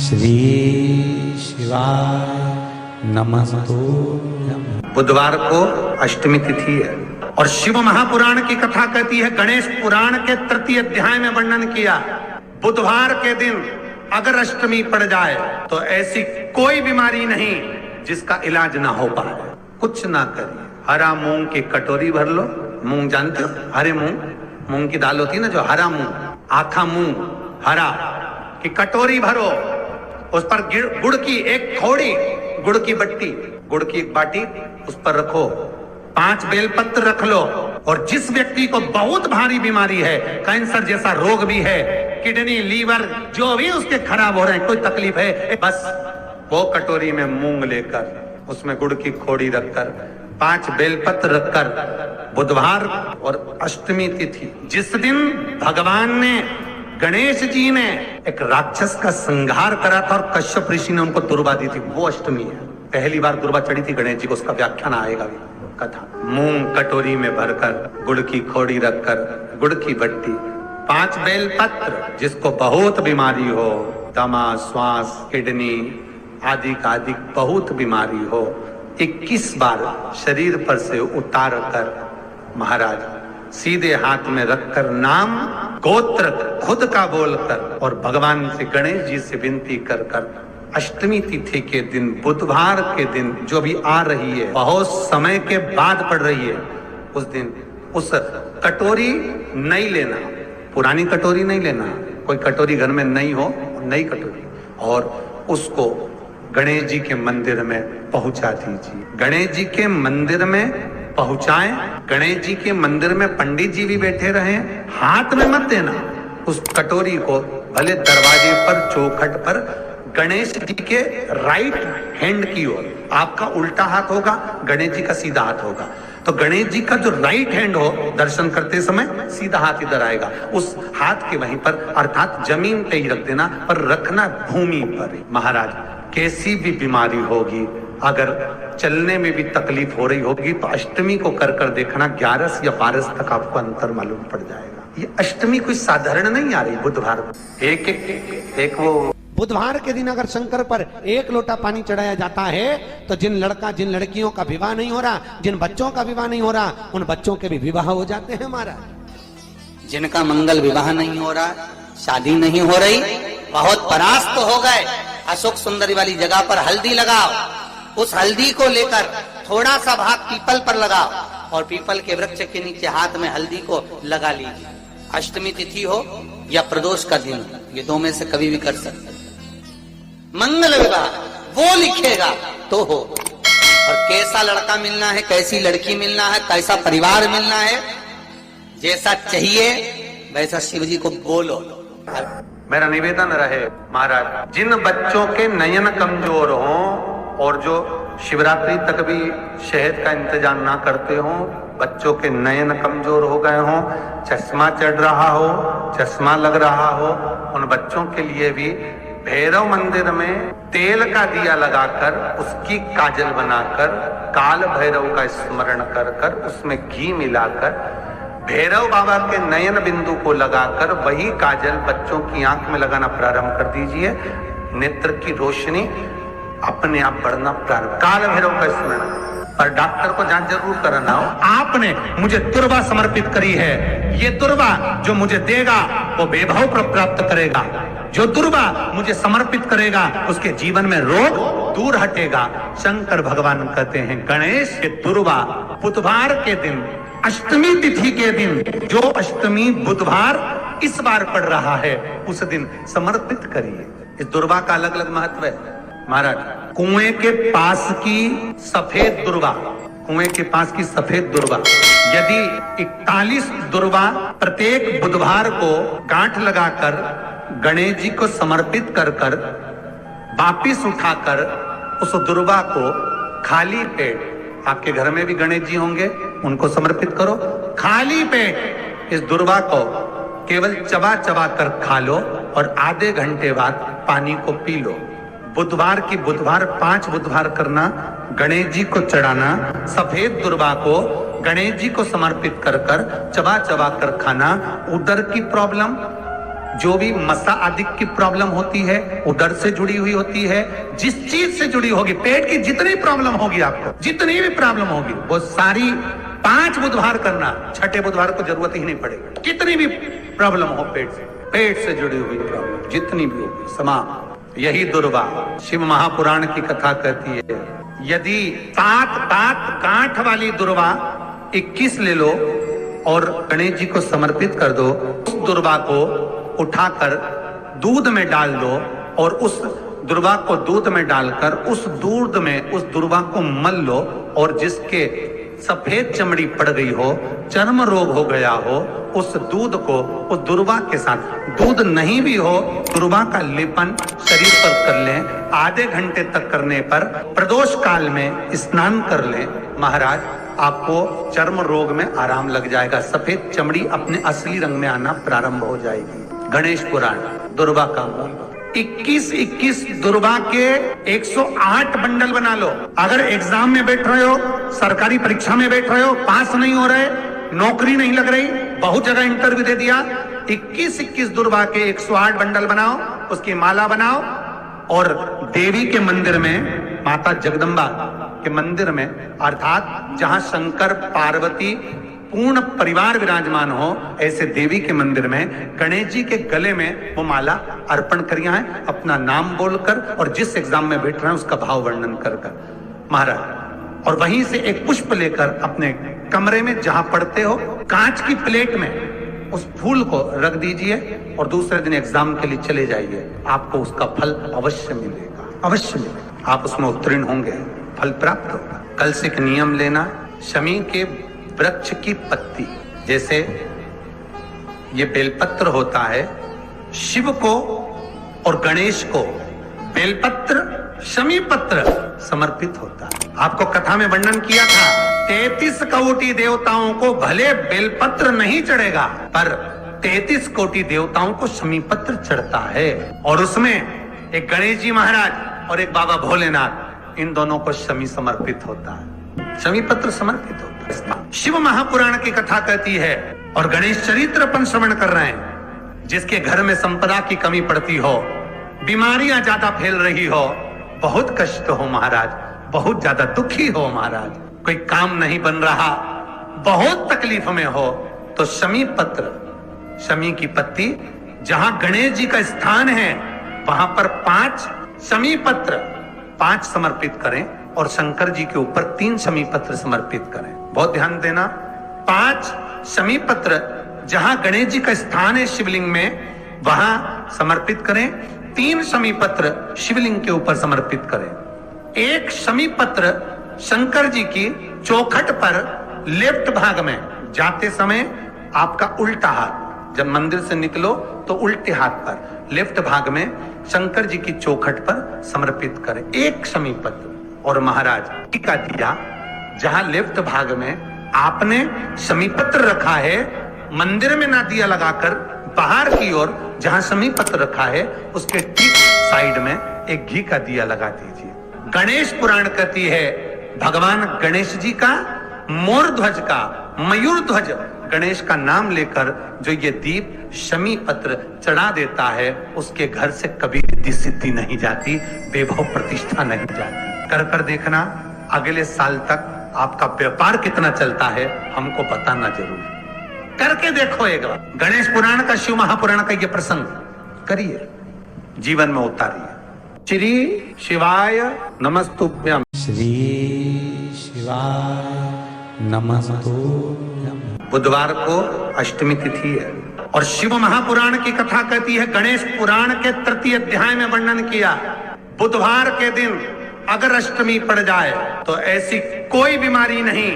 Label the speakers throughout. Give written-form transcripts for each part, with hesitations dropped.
Speaker 1: श्री शिवाय नमस्तु।
Speaker 2: बुधवार को अष्टमी तिथि है और शिव महापुराण की कथा कहती है, गणेश पुराण के तृतीय अध्याय में वर्णन किया, बुधवार के दिन अगर अष्टमी पड़ जाए तो ऐसी कोई बीमारी नहीं जिसका इलाज ना हो पाए। कुछ ना करिए, हरा मूंग की कटोरी भर लो। मूंग जानते हो, हरे मूंग की दाल होती है ना, जो हरा मूंग, आखा मूंग हरा की कटोरी भरो, उस पर गुड़ की एक खोड़ी, गुड़ की बट्टी, गुड़ की एक बाटी उस पर रखो, 5 बेलपत्र रख लो। और जिस व्यक्ति को बहुत भारी बीमारी है, कैंसर जैसा रोग भी है, किडनी लीवर जो भी उसके खराब हो रहे हैं, कोई तकलीफ है, बस वो कटोरी में मूंग लेकर उसमें गुड़ की खोड़ी रखकर 5 बेलपत्र रखकर, बुधवार और अष्टमी तिथि जिस दिन भगवान ने, गणेश जी ने एक राक्षस का संहार करा था और कश्यप ऋषि ने उनको दुर्वा दी थी, वो अष्टमी है। पहली बार दुर्वा चढ़ी थी गणेश जी को, उसका व्याख्यान आएगा भी कथा। मूंग कटोरी में भरकर, गुड़ की खोड़ी रखकर, गुड़ की बट्टी, 5 बेलपत्र, जिसको बहुत बीमारी हो, दमा, श्वास, किडनी आदि का आदि बहुत बीमारी हो, 21 बार शरीर पर से उतार कर महाराज सीधे हाथ में रखकर नाम गोत्र खुद का बोलकर और भगवान से, गणेश जी से विनती कर कर अष्टमी तिथि के दिन, बुधवार के दिन जो भी आ रही है, बहुत समय के बाद पड़ रही है, उस दिन उस कटोरी नहीं लेना, पुरानी कटोरी नहीं लेना, कोई कटोरी घर में नहीं हो, नई कटोरी, और उसको गणेश जी के मंदिर में पहुंचा दीजिए। गणेश जी के मंदिर में पहुंचाएं, गणेश जी के मंदिर में पंडित जी भी बैठे रहे, हाथ में मत देना उस कटोरी को, भले दरवाजे पर, चौखट पर, गणेश जी के राइट हैंड की ओर, आपका उल्टा हाथ होगा, गणेश जी का सीधा हाथ होगा, तो गणेश जी का जो राइट हैंड हो, दर्शन करते समय सीधा हाथ इधर आएगा, उस हाथ के वहीं पर, अर्थात जमीन पे ही रख देना, पर रखना भूमि पर। महाराज कैसी भी बीमारी होगी, अगर चलने में भी तकलीफ हो रही होगी, तो अष्टमी को कर कर देखना, 11 या 12 तक आपको अंतर मालूम पड़ जाएगा। ये अष्टमी कोई साधारण नहीं आ रही, बुधवार एक वो
Speaker 1: बुधवार के दिन अगर शंकर पर 1 लोटा पानी चढ़ाया जाता है तो जिन लड़कियों का विवाह नहीं हो रहा, जिन बच्चों का विवाह नहीं हो रहा, उन बच्चों के भी विवाह हो जाते हैं महाराज।
Speaker 3: जिनका मंगल विवाह नहीं हो रहा, शादी नहीं हो रही, बहुत परास्त हो गए, अशोक सुंदरी वाली जगह पर हल्दी लगाओ, उस हल्दी को लेकर थोड़ा सा भाग पीपल पर लगाओ और पीपल के वृक्ष के नीचे हाथ में हल्दी को लगा लीजिए। अष्टमी तिथि हो या प्रदोष का दिन, ये 2 में से कभी भी कर सकते। मंगल विवाह वो लिखेगा तो हो। और कैसा लड़का मिलना है, कैसी लड़की मिलना है, कैसा परिवार मिलना है, जैसा चाहिए वैसा शिव जी को बोलो।
Speaker 2: मेरा निवेदन रहे महाराज, जिन बच्चों के नयन कमजोर हों और जो शिवरात्रि तक भी शहद का इंतजाम ना करते हों, बच्चों के नयन कमजोर हो गए हों, चश्मा चढ़ रहा हो, चश्मा लग रहा हो, उन बच्चों के लिए भी भैरव मंदिर में तेल का दिया लगाकर, उसकी काजल बनाकर, काल भैरव का स्मरण कर कर, उसमें घी मिलाकर, भैरव बाबा के नयन बिंदु को लगाकर वही काजल बच्चों की आंख में लगाना प्रारंभ कर दीजिए। नेत्र की रोशनी अपने आप बढ़ना प्रारंभ, काल भैरव का स्मरण। पर डॉक्टर को जांच जरूर कराना हो। आपने मुझे दुर्वा समर्पित करी है, ये दुर्वा जो मुझे देगा वो वैभव प्राप्त करेगा, जो दुर्वा मुझे समर्पित करेगा उसके जीवन में रोग दूर हटेगा। शंकर भगवान कहते हैं, गणेश के दुर्वा बुधवार के दिन, अष्टमी तिथि के दिन, जो अष्टमी बुधवार इस बार पड़ रहा है, उस दिन समर्पित करिए। इस दुर्वा का अलग अलग महत्व है महाराज। कुएं के पास की सफेद दुर्वा, कुएं के पास की सफेद दुर्वा, यदि 41 दुर्वा प्रत्येक बुधवार को गांठ लगाकर गणेश जी को समर्पित कर कर वापिस उठाकर उस दुर्वा को खाली पेट, आपके घर में भी गणेश जी होंगे, उनको समर्पित करो, खाली पेट इस दुर्वा को केवल चबा चबा कर खा लो और आधे घंटे बाद पानी को पी लो। बुधवार की बुधवार 5 बुधवार करना, गणेश जी को चढ़ाना, सफेद दुर्वा को गणेश जी को समर्पित कर कर चबा चबा कर खाना। उदर की प्रॉब्लम, जो भी मसा आदि की प्रॉब्लम होती है, उदर से जुड़ी हुई होती है, जिस चीज से जुड़ी होगी, पेट की जितनी प्रॉब्लम होगी, आपको जितनी भी प्रॉब्लम होगी, वो सारी 5 बुधवार करना, छठे बुधवार को जरूरत ही नहीं पड़ेगी। कितनी भी प्रॉब्लम हो पेट से जुड़ी हुई प्रॉब्लम जितनी भी होगी, समाप्त। यही दुर्वा शिव महापुराण की कथा कहती है। यदि 7 गांठ वाली दुर्वा 21 ले लो और गणेश जी को समर्पित कर दो, उस दुर्वा को उठाकर दूध में डाल दो और उस दुर्वा को दूध में डालकर उस दूध में उस दुर्वा को मल लो, और जिसके सफेद चमड़ी पड़ गई हो, चर्म रोग हो गया हो, उस दूध को उस दुर्वा के साथ, दूध नहीं भी हो, दुर्वा का लेपन शरीर पर कर लें। आधे घंटे तक करने पर प्रदोष काल में स्नान कर लें, महाराज आपको चर्म रोग में आराम लग जाएगा, सफेद चमड़ी अपने असली रंग में आना प्रारंभ हो जाएगी। गणेश पुराण दुर्वा का मूल 21 दुर्वा के 108 बंडल बना लो। अगर एग्जाम में बैठ रहे हो, सरकारी परीक्षा में बैठ रहे हो, पास नहीं हो रहे, नौकरी नहीं लग रही, बहुत जगह इंटरव्यू दे दिया, 21 दुर्वा के 108 बंडल बनाओ, उसकी माला बनाओ और देवी के मंदिर में, माता जगदम्बा के मंदिर में, अर्थात जहां शंकर पार्वती पूर्ण परिवार विराजमान हो, ऐसे देवी के मंदिर में गणेश जी के गले में वो माला अर्पण करिया है, अपना नाम बोलकर और जिस एग्जाम में बैठ रहे हैं उसका भाव वर्णन कर महाराज। और वहीं से एक पुष्प लेकर अपने कमरे में जहां पढ़ते हो, कांच की प्लेट में उस फूल को रख दीजिए और दूसरे दिन एग्जाम के लिए चले जाइए, आपको उसका फल अवश्य मिलेगा, अवश्य मिलेगा। आप उसमें उत्तीर्ण होंगे, फल प्राप्त होगा। कल से एक नियम लेना, शमी के वृक्ष की पत्ती, जैसे ये बेलपत्र होता है, शिव को और गणेश को बेलपत्र, शमी पत्र समर्पित होता है। आपको कथा में वर्णन किया था, 33 कोटि देवताओं को भले बेलपत्र नहीं चढ़ेगा, पर 33 कोटि देवताओं को शमी पत्र चढ़ता है। और उसमें एक गणेश जी महाराज और एक बाबा भोलेनाथ, इन दोनों को शमी समर्पित होता है, शमी पत्र समर्पित होता है। शिव महापुराण की कथा कहती है और गणेश चरित्र अपन श्रवण कर रहे हैं। जिसके घर में संपदा की कमी पड़ती हो, बीमारियां ज्यादा फैल रही हो, बहुत कष्ट हो महाराज, बहुत ज्यादा दुखी हो महाराज, कोई काम नहीं बन रहा, बहुत तकलीफ में हो, तो शमी पत्र, शमी की पत्ती, जहां गणेश जी का स्थान है वहां पर 5 शमी पत्र 5 समर्पित करें और शंकर जी के ऊपर 3 शमी पत्र समर्पित करें। बहुत ध्यान देना, 5 शमी पत्र जहां गणेश जी का स्थान है शिवलिंग में, वहां समर्पित करें। 3 शमी पत्र शिवलिंग के ऊपर समर्पित करें। 1 शमी पत्र शंकर जी की चौखट पर लेफ्ट भाग में, जाते समय आपका उल्टा हाथ, जब मंदिर से निकलो तो उल्टे हाथ पर लेफ्ट भाग में शंकर जी की चौखट पर समर्पित करें 1 शमी पत्र। और महाराज टीका दिया, जहां लेफ्ट भाग में आपने शमी पत्र रखा है, मंदिर में ना दिया लगाकर बाहर की ओर जहां शमी पत्र रखा है उसके ठीक साइड में एक घी का दिया लगा दीजिए। गणेश पुराण कहती है, भगवान गणेश जी का, मोर ध्वज का, मयूर ध्वज गणेश का नाम लेकर जो ये दीप शमी पत्र चढ़ा देता है, उसके घर से कभी रिद्धि सिद्धि नहीं जाती, वैभव प्रतिष्ठा नहीं जाती। कर देखना, अगले साल तक आपका व्यापार कितना चलता है हमको बताना जरूर, करके देखो एक बार। गणेश पुराण का, शिव महापुराण का ये प्रसंग करिए, जीवन में उतारिए। श्री शिवाय नमस्तुभ्यम।
Speaker 1: श्री शिवाय नमस्तुभ्यम।
Speaker 2: बुधवार को अष्टमी तिथि है और शिव महापुराण की कथा कहती है, गणेश पुराण के 3 अध्याय में वर्णन किया, बुधवार के दिन अगर अष्टमी पड़ जाए तो ऐसी कोई बीमारी नहीं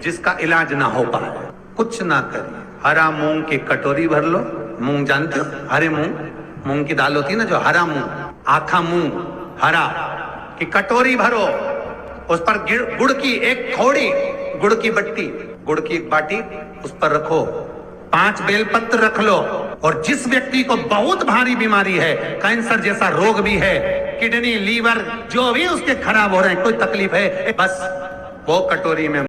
Speaker 2: जिसका इलाज ना हो पाए। कुछ ना करिए, हरा मूंग की कटोरी भर लो, मूंग जानते हो, हरे मूंग की दाल होती है ना, जो हरा मूंग, आखा मूंग हरा की कटोरी भरो, उस पर गुड़ की एक थोड़ी, गुड़ की बट्टी, गुड़ की एक बाटी उस पर रखो, 5 बेलपत्र रख लो। और जिस व्यक्ति को बहुत भारी बीमारी है, कैंसर जैसा रोग भी है, किडनी, लीवर जो भी उसके खराब हो रहे हैं, कोई तकलीफ है, बस वो कटोरी में